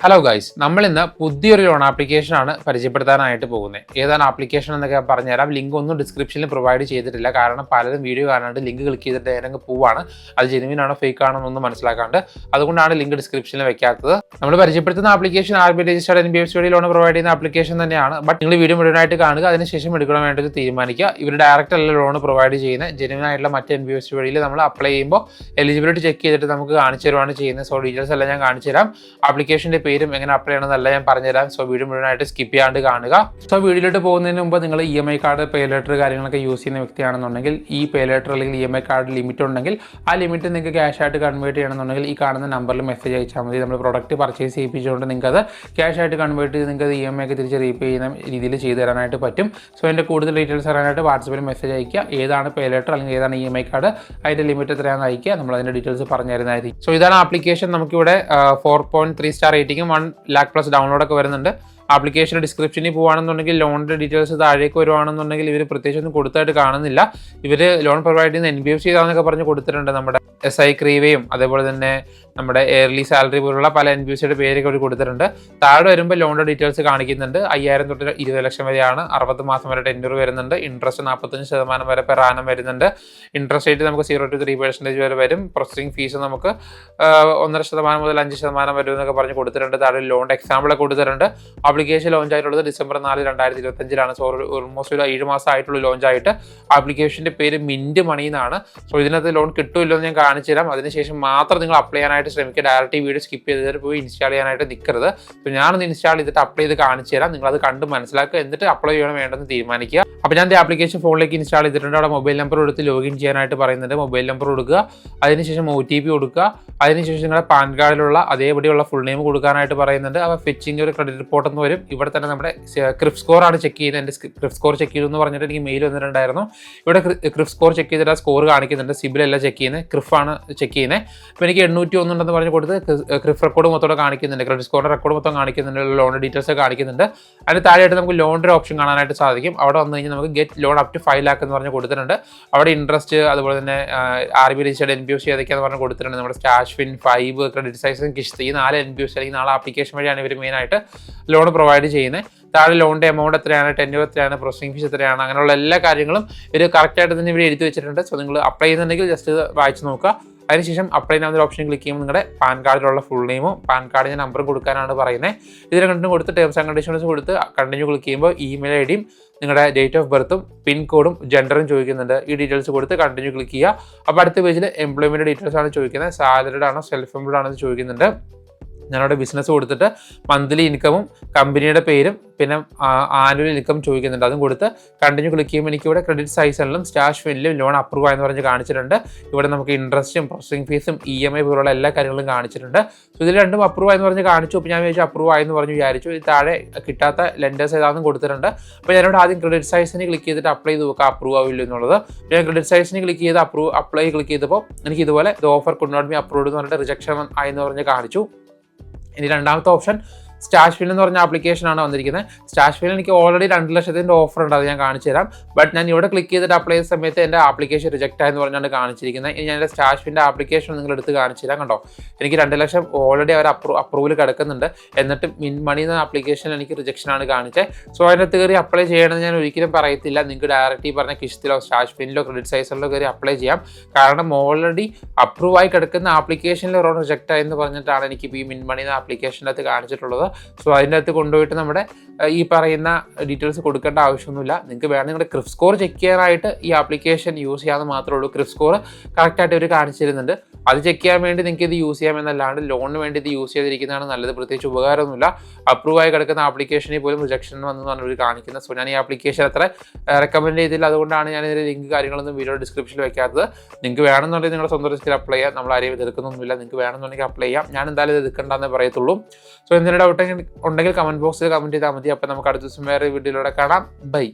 Hello guys, നമ്മൾ ഇന്ന് പുതിയൊരു ലോൺ ആപ്ലിക്കേഷനാണ് പരിചയപ്പെടുത്താനായിട്ട് പോകുന്നത്. ഏതാണ് ആപ്ലിക്കേഷൻ എന്നൊക്കെ പറഞ്ഞുതരാം. ലിങ്ക് ഒന്നും ഡിസ്ക്രിപ്ഷനിൽ പ്രൊവൈഡ് ചെയ്തിട്ടില്ല. കാരണം പലരും വീഡിയോ കാണാണ്ട് ലിങ്ക് ക്ലിക്ക് ചെയ്തിട്ട് ഏതെങ്കിലും പോവാണ്. അത് ജെനുവിൻ ആണോ ഫേക്ക് ആണോ എന്നൊന്നും മനസ്സിലാക്കാണ്ട്, അതുകൊണ്ടാണ് ലിങ്ക് ഡിസ്ക്രിപ്ഷനിൽ വെക്കാത്തത്. നമ്മൾ പരിചയപ്പെടുത്തുന്ന application RBI registered NBFC loan provide ചെയ്യുന്ന ആപ്ലിക്കേഷൻ തന്നെയാണ്. ബട്ട് നിങ്ങൾ വീഡിയോ മുഴുവനായിട്ട് കാണുക, അതിനുശേഷം എടുക്കണം വേണ്ടത് തീരുമാനിക്കുക. ഇവർ ഡയറക്റ്റ് അല്ല ലോൺ പ്രൊവൈഡ് ചെയ്യുന്നത്. ജെനുവിൻ ആയിട്ടുള്ള മറ്റ് NBFC വഴിയിൽ നമ്മൾ അപ്ലൈ ചെയ്യുമ്പോൾ എലിജിബിലിറ്റി ചെക്ക് ചെയ്തിട്ട് നമുക്ക് കാണിച്ചു തരുവാണ് ചെയ്യുന്നത്. സോ ഡീറ്റെയിൽസ് എല്ലാം ഞാൻ കാണിച്ചു തരാം. ആപ്ലിക്കേഷൻ്റെ പേരും എങ്ങനെ അപ്ലൈ ചെയ്യണമെന്നല്ല ഞാൻ പറഞ്ഞുതരാം. സോ വീഡിയോ മുഴുവനായിട്ട് സ്കിപ്പ് ചെയ്യാണ്ട് കാണുക. സോ വീഡിയോയിലോട്ട് പോകുന്നതിന് മുമ്പ് നിങ്ങൾ EMI കാർഡ്, പേ ലെറ്റർ കാര്യങ്ങളൊക്കെ യൂസ് ചെയ്യുന്ന വ്യക്തിയാണെന്നുണ്ടെങ്കിൽ ഈ പേ ലെറ്റർ അല്ലെങ്കിൽ EMI കാർഡ് ലിമിറ്റ് ഉണ്ടെങ്കിൽ ആ ലിമിറ്റ് നിങ്ങൾക്ക് ക്യാഷ് ആയിട്ട് കൺവേർട്ട് ചെയ്യണമെന്നുണ്ടെങ്കിൽ ഈ കാണുന്ന നമ്പറിൽ മെസ്സേജ് അയച്ചാൽ മതി. നമ്മൾ പ്രൊഡക്റ്റ് പർച്ചേസ് ചെയ്യിപ്പിച്ചുകൊണ്ട് നിങ്ങൾക്ക് അത് ക്യാഷ് ആയിട്ട് കൺവേർട്ട് ചെയ്ത് നിങ്ങൾക്ക് അത് EMI ഒക്കെ തിരിച്ച് റീപേ ചെയ്യുന്ന രീതിയിൽ ചെയ്തു തരാനായിട്ട് പറ്റും. സോ അതിൻ്റെ കൂടുതൽ ഡീറ്റെയിൽസ് അറിയാനായിട്ട് വാട്സപ്പിൽ മെസ്സേജ് അയക്കുക. ഏതാണ് പേ ലെറ്റർ അല്ലെങ്കിൽ ഏതാണ് EMI കാർഡ്, അതിൻ്റെ ലിമിറ്റ് എത്രയാണെന്ന് അയക്കുക. നമ്മൾ അതിൻ്റെ ഡീറ്റെയിൽസ് പറഞ്ഞു തരുന്നതായിരിക്കും. സോ ഇതാണ് ആപ്ലിക്കേഷൻ. നമുക്കിവിടെ 4.3 സ്റ്റാർ റേറ്റിംഗും 1 lakh പ്ലസ് ഡൗൺലോഡൊക്കെ വരുന്നുണ്ട്. ആപ്ലിക്കേഷൻ ഡിസ്ക്രിപ്ഷനിൽ പോകുകയാണെന്നുണ്ടെങ്കിൽ ലോണിൻ്റെ ഡീറ്റെയിൽസ് താഴേക്ക് വരുവാണെന്നുണ്ടെങ്കിൽ ഇവർ പ്രത്യേകിച്ചൊന്നും കൊടുത്തായിട്ട് കാണുന്നില്ല. ഇവർ ലോൺ പ്രൊവൈഡ് ചെയ്യുന്ന NBFC ഏതാണെന്നൊക്കെ പറഞ്ഞ് കൊടുത്തിട്ടുണ്ട്. നമ്മുടെ SI ക്രീവയും അതേപോലെ തന്നെ നമ്മുടെ എയർലി സാലറി പോലുള്ള പല NBFCയുടെ പേരൊക്കെ അവർ കൊടുത്തിട്ടുണ്ട്. താഴെ വരുമ്പോൾ ലോണിൻ്റെ ഡീറ്റെയിൽസ് കാണിക്കുന്നുണ്ട്. 5,000 തൊട്ട് 20 ലക്ഷം വരെയാണ്. 60 മാസം വരെ ടെൻഡർ വരുന്നുണ്ട്. ഇൻട്രസ്റ്റ് 45% വരെ പെർ ആനം വരുന്നുണ്ട്. ഇൻട്രസ്റ്റ് റേറ്റ് നമുക്ക് 0 to 3% വരെ വരും. പ്രോസസിംഗ് ഫീസ് നമുക്ക് 1.5% മുതൽ 5% വരും എന്നൊക്കെ പറഞ്ഞ് കൊടുത്തിട്ടുണ്ട്. താഴെ ലോണിൻ്റെ എക്സാമ്പിളൊക്കെ കൊടുത്തിട്ടുണ്ട്. ആപ്ലിക്കേഷൻ ലോഞ്ച് ആയിട്ടുള്ളത് December 4, 2025 സോ ഓൾമോസ്റ്റ് ഒരു 7 മാസം ആയിട്ടുള്ള ലോഞ്ച് ആയിട്ട്. ആപ്ലിക്കേഷൻ്റെ പേര് മിന്റ് മണി എന്നാണ്. സോ ഇതിനകത്ത് ലോൺ കിട്ടുമല്ലോ എന്ന് ഞാൻ കാണിച്ചു തരാം. അതിനുശേഷം മാത്രം നിങ്ങൾ അപ്ലൈ ചെയ്യാനായിട്ട് ശ്രമിക്കുക. ഡയറക്റ്റ് വീഡിയോ സ്കിപ്പ് ചെയ്തിട്ട് പോയി ഇൻസ്റ്റാൾ ചെയ്യാനായിട്ട് നിൽക്കരുത്. സോ ഞാനൊന്ന് ഇൻസ്റ്റാൾ ചെയ്തിട്ട് അപ്ലൈ ചെയ്ത് കാണിച്ചു തരാം. നിങ്ങളത് കണ്ട് മനസ്സിലാക്കുക, എന്നിട്ട് അപ്ലൈ ചെയ്യണം വേണ്ടെന്ന് തീരുമാനിക്കുക. അപ്പോൾ ഞാൻ ആപ്ലിക്കേഷൻ ഫോണിലേക്ക് ഇൻസ്റ്റാൾ ചെയ്തിട്ടുണ്ട്. അവിടെ മൊബൈൽ നമ്പർ കൊടുത്ത് ലോഗിൻ ചെയ്യാനായിട്ട് പറയുന്നുണ്ട്. മൊബൈൽ നമ്പർ കൊടുക്കുക, അതിനുശേഷം OTP കൊടുക്കുക, അതിനുശേഷം നിങ്ങളുടെ പാൻ കാർഡിലുള്ള അതേപടിയുള്ള ഫുൾ നെയിം കൊടുക്കാനായിട്ട് പറയുന്നുണ്ട്. അപ്പോൾ ഫെച്ചിങ് ഒരു ക്രെഡിറ്റ് റിപ്പോർട്ട് എന്ന് വരും. ഇവിടെ തന്നെ നമ്മുടെ ക്രിഫ് സ്കോർ ആണ് ചെക്ക് ചെയ്യുന്നത്. എൻ്റെ ക്രിഫ് സ്കോർ ചെക്ക് ചെയ്തു എന്ന് പറഞ്ഞിട്ട് എനിക്ക് മെയിൽ വന്നിട്ടുണ്ടായിരുന്നു. ഇവിടെ ക്രിഫ് സ്കോർ ചെക്ക് ചെയ്തിട്ട് ആ സ്കോർ കാണിക്കുന്നുണ്ട്. സിബിൽ അല്ല ചെക്ക് ചെയ്യുന്നത്, ക്രിഫാണ് ചെക്ക് ചെയ്യുന്നത്. അപ്പോൾ എനിക്ക് 801 ഉണ്ടെന്ന് പറഞ്ഞ് കൊടുത്ത് ക്രിഫ് റെക്കോർഡ് മൊത്തം കാണിക്കുന്നുണ്ട്. ക്രെഡിറ്റ് സ്കോറിൻ്റെ റെക്കോർഡ് മൊത്തം കാണിക്കുന്നുണ്ട്. ലോൺ ഡീറ്റെയിൽസ് കാണിക്കുന്നുണ്ട്. അതിന് താഴെയായിട്ട് നമുക്ക് ലോണിൻ്റെ ഓപ്ഷൻ കാണാനായിട്ട് സാധിക്കും. അവിടെ വന്നു കഴിഞ്ഞാൽ നമുക്ക് get loan up to 5 lakh എന്ന് പറഞ്ഞ് കൊടുത്തിട്ടുണ്ട്. അവിടെ ഇൻട്രസ്റ്റ് അതുപോലെ തന്നെ RBI രജിസ്റ്റേർഡ് NBFC ഏതൊക്കെയാണെന്ന് പറഞ്ഞ് കൊടുത്തിട്ടുണ്ട്. നമ്മുടെ സ്റ്റാഷ് ഫിൻ, 5, ക്രെഡിറ്റ് സൈസും കിഷ്ത്, ഈ 4 NBFC അല്ലെങ്കിൽ 4 ആപ്ലിക്കേഷൻ വഴിയാണ് ഇവർ മെയിനായിട്ട് ലോൺ പ്രൊവൈഡ് ചെയ്യുന്നത്. താഴെ ലോണിൻ്റെ എമൗണ്ട് എത്രയാണ്, ടെന്യൂർ എത്രയാണ്, പ്രോസസിംഗ് ഫീസ് എത്രയാണ്, അങ്ങനെയുള്ള എല്ലാ കാര്യങ്ങളും ഇവർ കറക്റ്റായിട്ട് തന്നെ ഇവർ എഴുതി വെച്ചിട്ടുണ്ട്. സോ നിങ്ങൾ അപ്ലൈ ചെയ്യുന്നുണ്ടെങ്കിൽ ജസ്റ്റ് വായിച്ച് നോക്കുക. അതിനുശേഷം അപ്ലൈ ചെയ്യുന്ന ഓപ്ഷൻ ക്ലിക്ക് ചെയ്യുമ്പോൾ നിങ്ങളുടെ പാൻ കാർഡിലുള്ള ഫുൾ നെയിമും പാൻ കാർഡിൻ്റെ നമ്പറും കൊടുക്കാനാണ് പറയുന്നത്. ഇതിനെ കണ്ടിന്യൂ കൊടുത്ത് ടേംസ് ആൻഡ് കണ്ടീഷൻസ് കൊടുത്ത് കണ്ടിന്യൂ ക്ലിക്ക് ചെയ്യുമ്പോൾ ഇമെയിൽ IDയും നിങ്ങളുടെ ഡേറ്റ് ഓഫ് ബർത്തും പിൻ കോഡും ജെൻഡറും ചോദിക്കുന്നുണ്ട്. ഈ ഡീറ്റെയിൽസ് കൊടുത്ത് കണ്ടിന്യൂ ക്ലിക്ക് ചെയ്യുക. അപ്പോൾ അടുത്ത പേജിൽ എംപ്ലോയ്മെൻറ്റ് ഡീറ്റെയിൽസ് ആണ് ചോദിക്കുന്നത്. സാലറിഡ് ആണോ സെൽഫ് എംപ്ലോയ്ഡ് ആണെന്ന് ചോദിക്കുന്നുണ്ട്. ഞാനവിടെ ബിസിനസ് കൊടുത്തിട്ട് മന്ത്ലി ഇൻകമും കമ്പനിയുടെ പേരും പിന്നെ ആനുവൽ ഇൻകം ചോദിക്കുന്നുണ്ട്. അതും കൊടുത്ത് കണ്ടിന്യൂ ക്ലിക്ക് ചെയ്യുമ്പോൾ എനിക്കിവിടെ ക്രെഡിറ്റ് സൈസിലും സ്റ്റാഷ് ഫിനിലും ലോൺ അപ്രൂവ് ആയെന്ന് പറഞ്ഞ് കാണിച്ചിട്ടുണ്ട്. ഇവിടെ നമുക്ക് ഇൻട്രസ്റ്റും പ്രോസസിംഗ് ഫീസും EMI പോലുള്ള എല്ലാ കാര്യങ്ങളും കാണിച്ചിട്ടുണ്ട്. സോ ഇതിൽ രണ്ടും അപ്രൂവ് ആയെന്ന് പറഞ്ഞ് കാണിച്ചു. അപ്പോൾ ഞാൻ വിചാരിച്ചു അപ്രൂവ് ആയെന്ന് പറഞ്ഞ് വിചാരിച്ചു. ഇത് താഴെ കിട്ടാത്ത ലെൻഡേഴ്സ് ഏതാണെന്നും കൊടുത്തിട്ടുണ്ട്. അപ്പോൾ ഞാനിവിടെ ആദ്യം ക്രെഡിറ്റ് സൈസിന് ക്ലിക്ക് ചെയ്തിട്ട് അപ്ലൈ ചെയ്ത് നോക്കുക അപ്രൂവ് ആവില്ല എന്നുള്ളത്. ഞാൻ ക്രെഡിറ്റ് സൈസിന് ക്ലിക്ക് ചെയ്ത് അപ്ലൈ ക്ലിക്ക് ചെയ്തപ്പോൾ എനിക്ക് ഇതുപോലെ the offer could not be approved എന്ന് പറഞ്ഞിട്ട് റിജക്ഷൻ ആയെന്ന് പറഞ്ഞ് കാണിച്ചു. ഇനി രണ്ടാമത്തെ ഓപ്ഷൻ സ്റ്റാഷ് ഫിൻ എന്ന് പറഞ്ഞ ആപ്ലിക്കേഷനാണ് വന്നിരിക്കുന്നത്. സ്റ്റാഷ് ഫിൻ എനിക്ക് ഓൾറെഡി 2 ലക്ഷത്തിൻ്റെ ഓഫർ ഉണ്ട്, അത് ഞാൻ കാണിച്ചു തരാം. ബട്ട് ഞാൻ ഇവിടെ ക്ലിക്ക് ചെയ്തിട്ട് അപ്ലൈ ചെയ്ത സമയത്ത് എൻ്റെ ആപ്ലിക്കേഷൻ റിജക്റ്റ് ആയെന്ന് പറഞ്ഞാണ് കാണിച്ചിരിക്കുന്നത്. ഇനി ഞാൻ എൻ്റെ സ്റ്റാഷ് ഫിൻ്റെ ആപ്ലിക്കേഷൻ നിങ്ങൾ എടുത്ത് കാണിച്ചു തരാം. കണ്ടോ, എനിക്ക് 2 ലക്ഷം ഓൾറെഡി അവർ അപ്രൂവൽ കിടക്കുന്നുണ്ട്. എന്നിട്ട് മിൻ മണി എന്ന ആപ്ലിക്കേഷൻ എനിക്ക് റിജക്ഷനാണ് കാണിച്ചത്. സോ അതിനകത്ത് കയറി അപ്ലൈ ചെയ്യണമെന്ന് ഞാൻ ഒരിക്കലും പറയത്തില്ല. നിങ്ങൾക്ക് ഡയറക്റ്റ് ഈ പറഞ്ഞ കിഷ്തിലോ സ്റ്റാഷ് ഫിനിലോ ക്രെഡിറ്റ് സൈസിലോ കയറി അപ്ലൈ ചെയ്യാം. കാരണം ഓൾറെഡി അപ്രൂവ് ആയി കിടക്കുന്ന ആപ്ലിക്കേഷനിൽ ലോൺ റിജക്റ്റ് ആയെന്ന് പറഞ്ഞിട്ടാണ് എനിക്ക് ഈ മിൻ മണി എന്ന ആപ്ലിക്കേഷൻ്റെ അകത്ത് കാണിച്ചിട്ടുള്ളത്. സോ അതിൻ്റെ അകത്ത് കൊണ്ടുപോയിട്ട് നമ്മുടെ ഈ പറയുന്ന ഡീറ്റെയിൽസ് കൊടുക്കേണ്ട ആവശ്യമൊന്നുമില്ല. നിങ്ങൾക്ക് വേണമെങ്കിൽ നിങ്ങളുടെ ക്രിഫ് സ്കോർ ചെക്ക് ചെയ്യാനായിട്ട് ഈ ആപ്ലിക്കേഷൻ യൂസ് ചെയ്യാമെന്ന് മാത്രമേ ഉള്ളൂ. ക്രിഫ് സ്കോർ കറക്റ്റായിട്ട് അവർ കാണിച്ചു തരുന്നുണ്ട്. അത് ചെക്ക് ചെയ്യാൻ വേണ്ടി നിങ്ങൾക്ക് ഇത് യൂസ് ചെയ്യാമെന്നല്ലാണ്ട് ലോണിന് വേണ്ടി ഇത് യൂസ് ചെയ്തിരിക്കുന്നതാണ് നല്ലത്. പ്രത്യേകിച്ച് ഉപകാരമൊന്നുമില്ല. അപ്രൂവ് ആയി കിടക്കുന്ന ആപ്ലിക്കേഷനിൽ പോലും റിജക്ഷൻ വന്നെന്ന് പറഞ്ഞവർ കാണിക്കുന്നത്. സോ ഞാൻ ഈ ആപ്ലിക്കേഷൻ അത്ര റെക്കമെൻഡ് ചെയ്തില്ല. അതുകൊണ്ടാണ് ഞാൻ ഇതിൻ്റെ ലിങ്ക് കാര്യങ്ങളൊന്നും വീഡിയോ ഡിസ്ക്രിപ്ഷനിൽ വെക്കാത്തത്. നിങ്ങൾക്ക് വേണമെന്നുണ്ടെങ്കിൽ നിങ്ങളുടെ സ്വന്തം റിസ്കിൽ അപ്ലൈ ചെയ്യാം. നമ്മൾ ആരെയും എതിർക്കുന്നൊന്നുമില്ല. നിങ്ങൾക്ക് വേണമെന്നുണ്ടെങ്കിൽ അപ്ലൈ ചെയ്യാം. ഞാൻ എന്തായാലും ഇത് എതിർക്കേണ്ടെന്നേ പറയത്തുള്ളൂ. സോ എന്തെങ്കിലും ഡൗട്ട് ഉണ്ടെങ്കിൽ കമൻറ്റ് ബോക്സിൽ കമൻറ്റ് ചെയ്താൽ മതി. അപ്പോൾ നമുക്ക് അടുത്ത ദിവസം വേറെ വീഡിയോയിലൂടെ കാണാം. ബൈ.